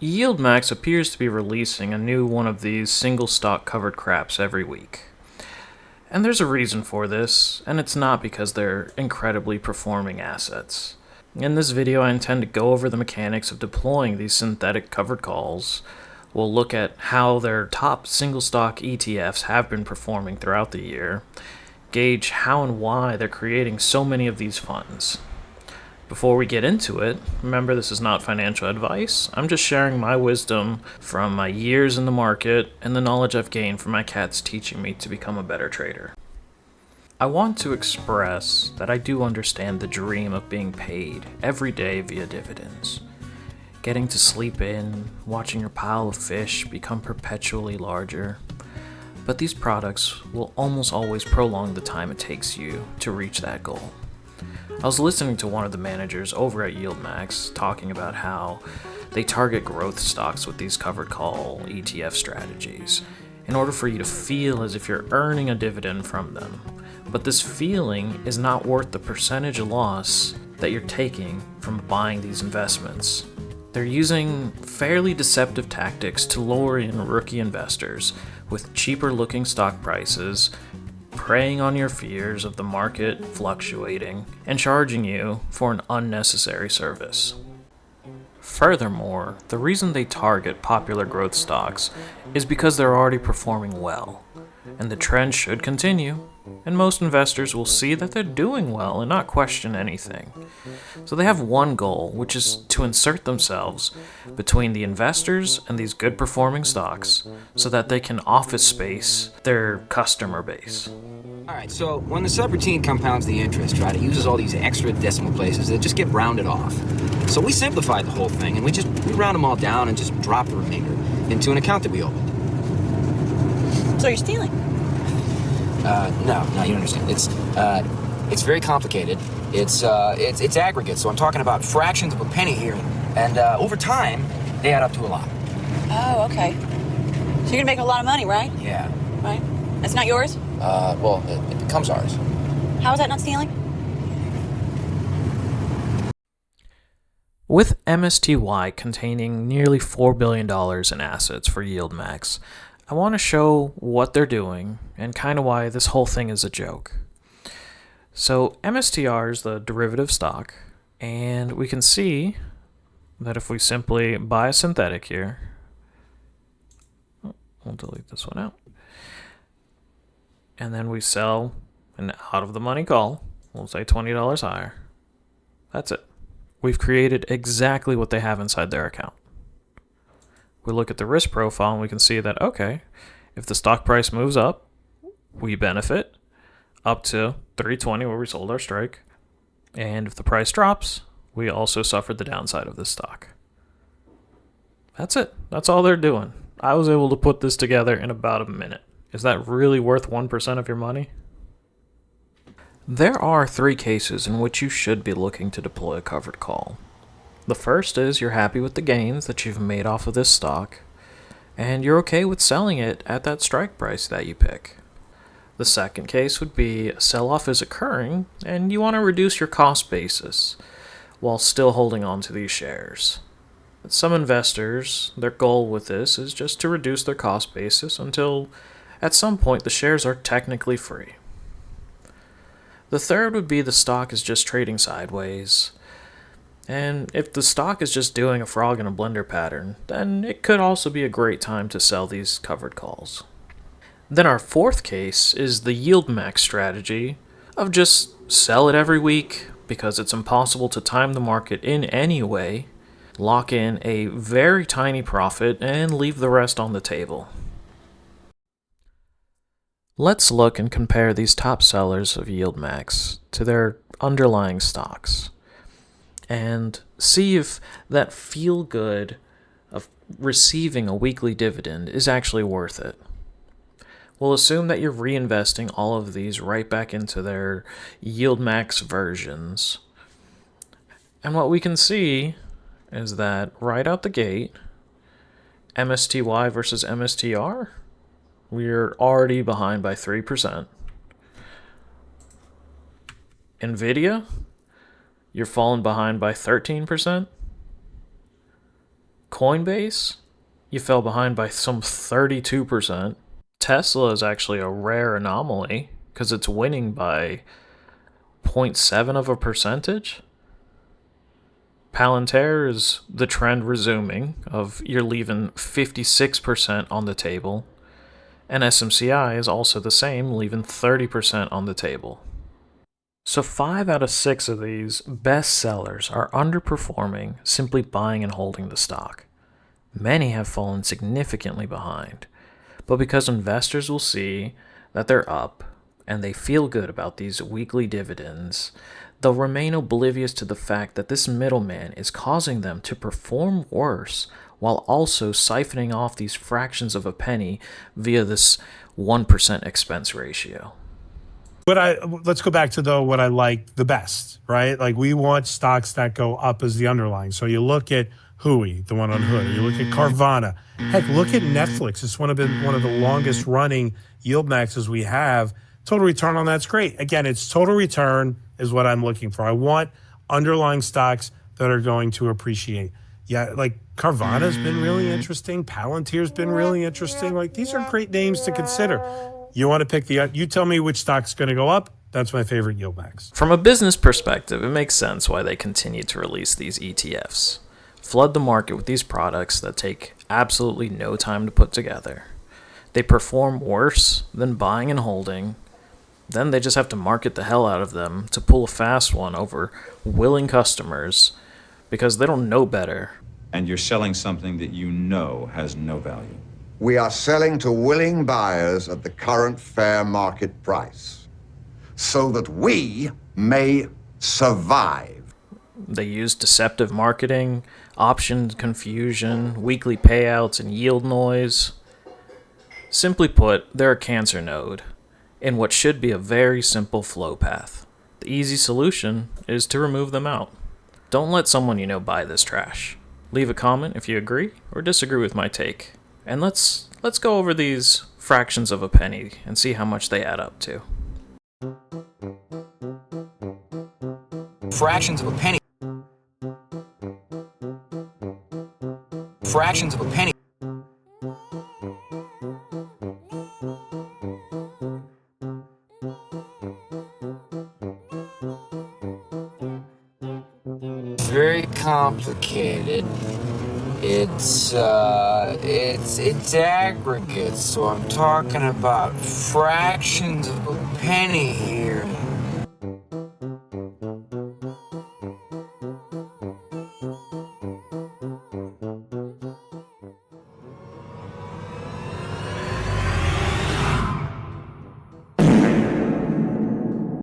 YieldMax appears to be releasing a new one of these single stock covered craps every week. And there's a reason for this, and it's not because they're incredibly performing assets. In this video, I intend to go over the mechanics of deploying these synthetic covered calls. We'll look at how their top single stock ETFs have been performing throughout the year, gauge how and why they're creating so many of these funds. Before we get into it, remember this is not financial advice. I'm just sharing my wisdom from my years in the market and the knowledge I've gained from my cats teaching me to become a better trader. I want to express that I do understand the dream of being paid every day via dividends. Getting to sleep in, watching your pile of fish become perpetually larger. But these products will almost always prolong the time it takes you to reach that goal. I was listening to one of the managers over at YieldMax talking about how they target growth stocks with these covered call ETF strategies in order for you to feel as if you're earning a dividend from them. But this feeling is not worth the percentage loss that you're taking from buying these investments. They're using fairly deceptive tactics to lure in rookie investors with cheaper looking stock prices, preying on your fears of the market fluctuating, and charging you for an unnecessary service. Furthermore, the reason they target popular growth stocks is because they're already performing well, and the trend should continue, and most investors will see that they're doing well and not question anything. So they have one goal, which is to insert themselves between the investors and these good performing stocks so that they can office space their customer base. All right, so when the subroutine compounds the interest, right, it uses all these extra decimal places that just get rounded off. So we simplified the whole thing, and we round them all down and just drop the remainder into an account that we opened. So you're stealing? No, you don't understand. It's very complicated. It's aggregate, so I'm talking about fractions of a penny here, and over time, they add up to a lot. Oh, okay. So you're gonna make a lot of money, right? Yeah. Right? That's not yours? Well, it becomes ours. How is that not stealing? With MSTY containing nearly $4 billion in assets for YieldMax, I want to show what they're doing and kind of why this whole thing is a joke. So MSTR is the derivative stock, and we can see that if we simply buy a synthetic here, we'll delete this one out, and then we sell an out of the money call, we'll say $20 higher. That's it. We've created exactly what they have inside their account. We look at the risk profile and we can see that, okay, if the stock price moves up, we benefit up to 320 where we sold our strike. And if the price drops, we also suffered the downside of this stock. That's it. That's all they're doing. I was able to put this together in about a minute. Is that really worth 1% of your money? There are 3 cases in which you should be looking to deploy a covered call. The first is you're happy with the gains that you've made off of this stock, and you're okay with selling it at that strike price that you pick. The second case would be a sell-off is occurring, and you want to reduce your cost basis while still holding on to these shares. Some investors, their goal with this is just to reduce their cost basis until at some point the shares are technically free. The third would be the stock is just trading sideways. And if the stock is just doing a frog in a blender pattern, then it could also be a great time to sell these covered calls. Then our fourth case is the YieldMax strategy of just sell it every week because it's impossible to time the market in any way, lock in a very tiny profit, and leave the rest on the table. Let's look and compare these top sellers of YieldMax to their underlying stocks and see if that feel good of receiving a weekly dividend is actually worth it. We'll assume that you're reinvesting all of these right back into their YieldMax versions. And what we can see is that right out the gate, MSTY versus MSTR, we're already behind by 3%. NVIDIA, you're falling behind by 13%. Coinbase, you fell behind by some 32%. Tesla is actually a rare anomaly because it's winning by 0.7 of a percentage. Palantir is the trend resuming of you're leaving 56% on the table. And SMCI is also the same, leaving 30% on the table. So 5 out of 6 of these best sellers are underperforming simply buying and holding the stock. Many have fallen significantly behind, but because investors will see that they're up and they feel good about these weekly dividends, they'll remain oblivious to the fact that this middleman is causing them to perform worse while also siphoning off these fractions of a penny via this 1% expense ratio. Let's go back to what I like the best, right? Like we want stocks that go up as the underlying. So you look at HIYY, the one on Hood. You look at Carvana. Heck, look at Netflix. It's one of the longest running YieldMaxes we have. Total return on that's great. Again, it's total return is what I'm looking for. I want underlying stocks that are going to appreciate. Yeah, like Carvana's been really interesting. Palantir's been really interesting. Like these are great names to consider. You want to pick you tell me which stock's going to go up. That's my favorite YieldMax. From a business perspective, it makes sense why they continue to release these ETFs. Flood the market with these products that take absolutely no time to put together. They perform worse than buying and holding. Then they just have to market the hell out of them to pull a fast one over willing customers because they don't know better. And you're selling something that you know has no value. We are selling to willing buyers at the current fair market price so that we may survive. They use deceptive marketing, option confusion, weekly payouts, and yield noise. Simply put, they're a cancer node in what should be a very simple flow path. The easy solution is to remove them out. Don't let someone you know buy this trash. Leave a comment if you agree or disagree with my take. And let's go over these fractions of a penny and see how much they add up to. Fractions of a penny. Fractions of a penny. Very complicated. It's aggregates, so I'm talking about fractions of a penny here.